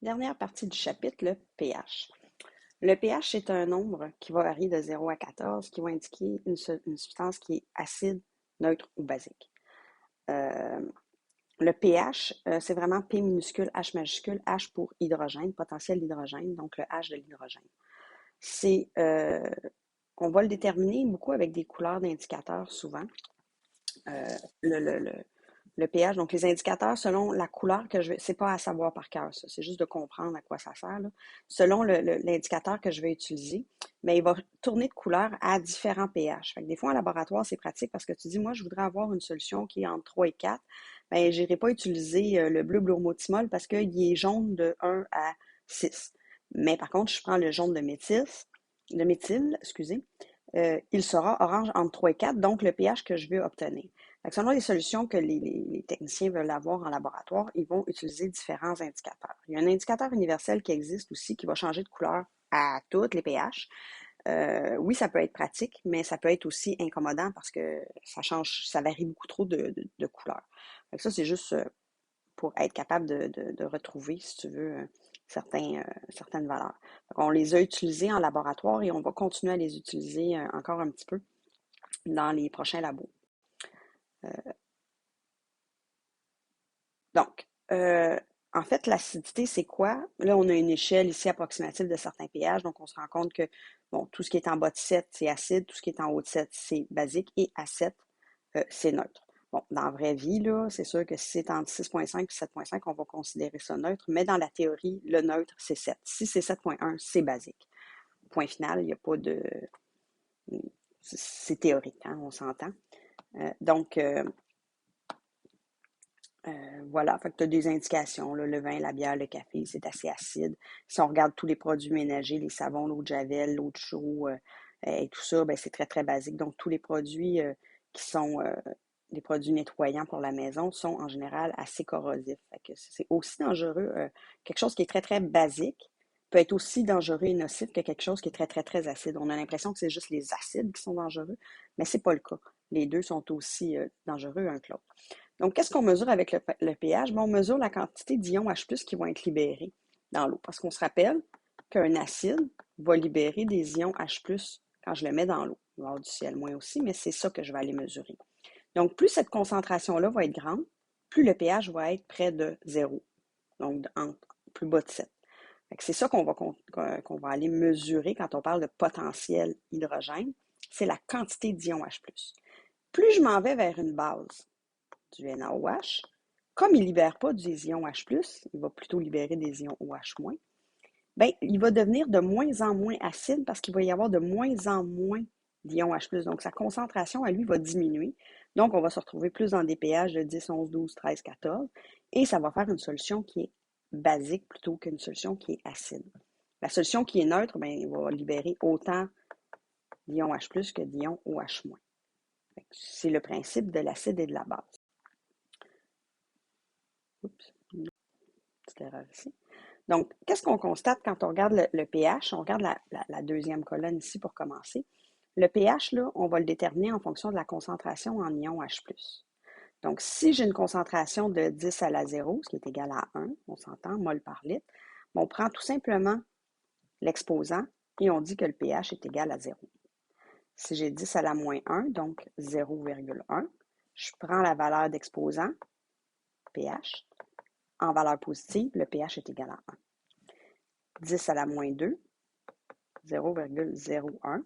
Dernière partie du chapitre, le pH. Le pH, c'est un nombre qui va varier de 0 à 14, qui va indiquer une substance qui est acide, neutre ou basique. Euh, le pH, c'est vraiment P minuscule, H majuscule, H pour hydrogène, potentiel d'hydrogène, donc le H de l'hydrogène. C'est, on va le déterminer beaucoup avec des couleurs d'indicateurs souvent. Euh, le, le, le, le pH, donc les indicateurs selon la couleur que je vais, c'est pas à savoir par cœur, ça, c'est juste de comprendre à quoi ça sert, là. Selon l'indicateur que je vais utiliser, mais il va tourner de couleur à différents pH. Fait que des fois, en laboratoire, c'est pratique parce que tu dis, moi, je voudrais avoir une solution qui est entre 3 et 4. Ben, je n'irai pas utiliser le bleu bromothymol parce qu'il est jaune de 1 à 6. Mais par contre, je prends le jaune de méthyle, excusez, il sera orange entre 3 et 4, donc le pH que je veux obtenir. Donc, selon les solutions que les techniciens veulent avoir en laboratoire, ils vont utiliser différents indicateurs. Il y a un indicateur universel qui existe aussi qui va changer de couleur à toutes les pH. Oui, ça peut être pratique, mais ça peut être aussi incommodant parce que ça change, ça varie beaucoup trop de couleurs. Donc ça, c'est juste pour être capable de retrouver, si tu veux, certaines valeurs. Donc, on les a utilisées en laboratoire et on va continuer à les utiliser encore un petit peu dans les prochains labos. Donc, en fait, l'acidité, c'est quoi? Là, on a une échelle ici approximative de certains pH, donc on se rend compte que, bon, tout ce qui est en bas de 7, c'est acide, tout ce qui est en haut de 7, c'est basique, et à 7, c'est neutre. Bon, dans la vraie vie, là, c'est sûr que si c'est entre 6,5 et 7,5, on va considérer ça neutre, mais dans la théorie, le neutre, c'est 7. Si c'est 7,1, c'est basique. Point final, il n'y a pas de... C'est théorique, hein, on s'entend. Donc, voilà, fait que tu as des indications, là, le vin, la bière, le café, c'est assez acide. Si on regarde tous les produits ménagers, les savons, l'eau de javel, l'eau de chaux et tout ça, ben, c'est très, très basique. Donc, tous les produits qui sont des produits nettoyants pour la maison sont en général assez corrosifs. Fait que c'est aussi dangereux. Quelque chose qui est très, très basique peut être aussi dangereux et nocif que quelque chose qui est très, très, très acide. On a l'impression que c'est juste les acides qui sont dangereux, mais c'est pas le cas. Les deux sont aussi dangereux un que l'autre. Donc, qu'est-ce qu'on mesure avec le pH? Bon, on mesure la quantité d'ions H+ qui vont être libérés dans l'eau. Parce qu'on se rappelle qu'un acide va libérer des ions H+ quand je le mets dans l'eau. Il va y avoir du Cl- aussi, mais c'est ça que je vais aller mesurer. Donc, plus cette concentration-là va être grande, plus le pH va être près de 0. Donc, plus bas de 7. C'est ça qu'on va aller mesurer quand on parle de potentiel hydrogène. C'est la quantité d'ions H+. Plus je m'en vais vers une base, du NaOH. Comme il ne libère pas des ions H+, il va plutôt libérer des ions OH-, ben, il va devenir de moins en moins acide parce qu'il va y avoir de moins en moins d'ions H+. Donc, sa concentration à lui va diminuer. Donc, on va se retrouver plus dans des pH de 10, 11, 12, 13, 14. Et ça va faire une solution qui est basique plutôt qu'une solution qui est acide. La solution qui est neutre, ben, il va libérer autant d'ions H+ que d'ions OH-. C'est le principe de l'acide et de la base. Oups, petite erreur ici. Donc, qu'est-ce qu'on constate quand on regarde le pH? On regarde la deuxième colonne ici pour commencer. Le pH, là, on va le déterminer en fonction de la concentration en ions H+. Donc, si j'ai une concentration de 10 à la 0, ce qui est égal à 1, on s'entend, mol par litre, on prend tout simplement l'exposant et on dit que le pH est égal à 0. Si j'ai 10 à la moins 1, donc 0,1, je prends la valeur d'exposant, pH, en valeur positive, le pH est égal à 1. 10 à la moins 2, 0,01,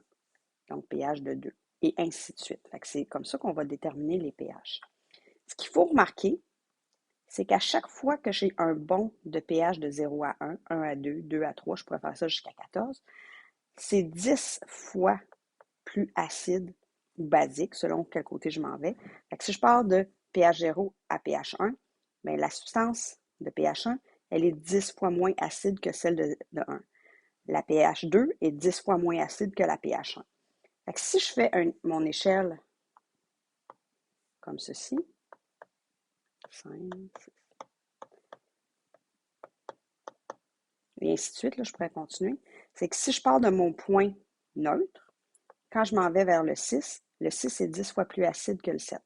donc pH de 2, et ainsi de suite. C'est comme ça qu'on va déterminer les pH. Ce qu'il faut remarquer, c'est qu'à chaque fois que j'ai un bond de pH de 0 à 1, 1 à 2, 2 à 3, je pourrais faire ça jusqu'à 14, c'est 10 fois plus acide ou basique, selon quel côté je m'en vais. Si je pars de pH 0 à pH 1, bien, la substance de pH 1, elle est 10 fois moins acide que celle de 1. La pH 2 est 10 fois moins acide que la pH 1. Si je fais mon échelle comme ceci, 5, 6, et ainsi de suite, là, je pourrais continuer, c'est que si je pars de mon point neutre, quand je m'en vais vers le 6 est 10 fois plus acide que le 7.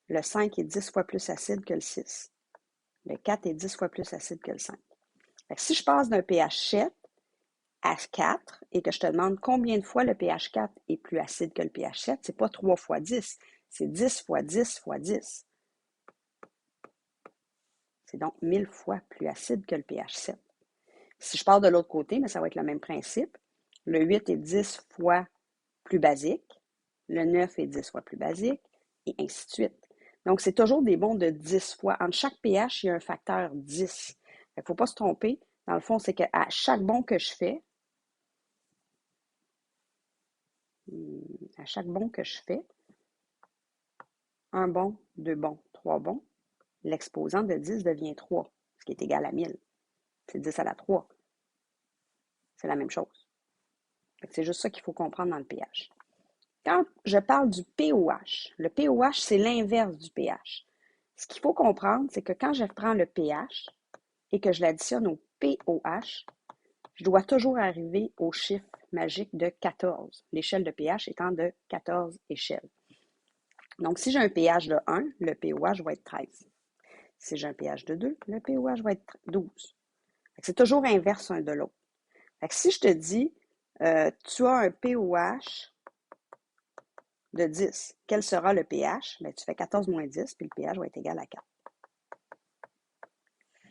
Le 5 est 10 fois plus acide que le 6. Le 4 est 10 fois plus acide que le 5. Fait que si je passe d'un pH 7 à 4 et que je te demande combien de fois le pH 4 est plus acide que le pH 7, c'est pas 3 fois 10, c'est 10 fois 10 fois 10. C'est donc 1000 fois plus acide que le pH 7. Si je pars de l'autre côté, mais ça va être le même principe. Le 8 est 10 fois plus basique, le 9 est 10 fois plus basique, et ainsi de suite. Donc, c'est toujours des bons de 10 fois. Entre chaque pH, il y a un facteur 10. Il ne faut pas se tromper. Dans le fond, c'est qu'à chaque bond que je fais, un bon, deux bons, trois bons, l'exposant de 10 devient 3, ce qui est égal à 1000. C'est 10 à la 3. C'est la même chose. C'est juste ça qu'il faut comprendre dans le pH. Quand je parle du pOH, le pOH, c'est l'inverse du pH. Ce qu'il faut comprendre, c'est que quand je prends le pH et que je l'additionne au pOH, je dois toujours arriver au chiffre magique de 14, l'échelle de pH étant de 14 échelles. Donc, si j'ai un pH de 1, le pOH va être 13. Si j'ai un pH de 2, le pOH va être 12. C'est toujours inverse un de l'autre. Si je te dis, tu as un pOH de 10, quel sera le pH? Bien, tu fais 14 moins 10, puis le pH va être égal à 4.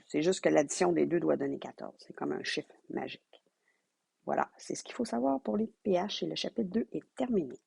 C'est juste que l'addition des deux doit donner 14. C'est comme un chiffre magique. Voilà, c'est ce qu'il faut savoir pour les pH et le chapitre 2 est terminé.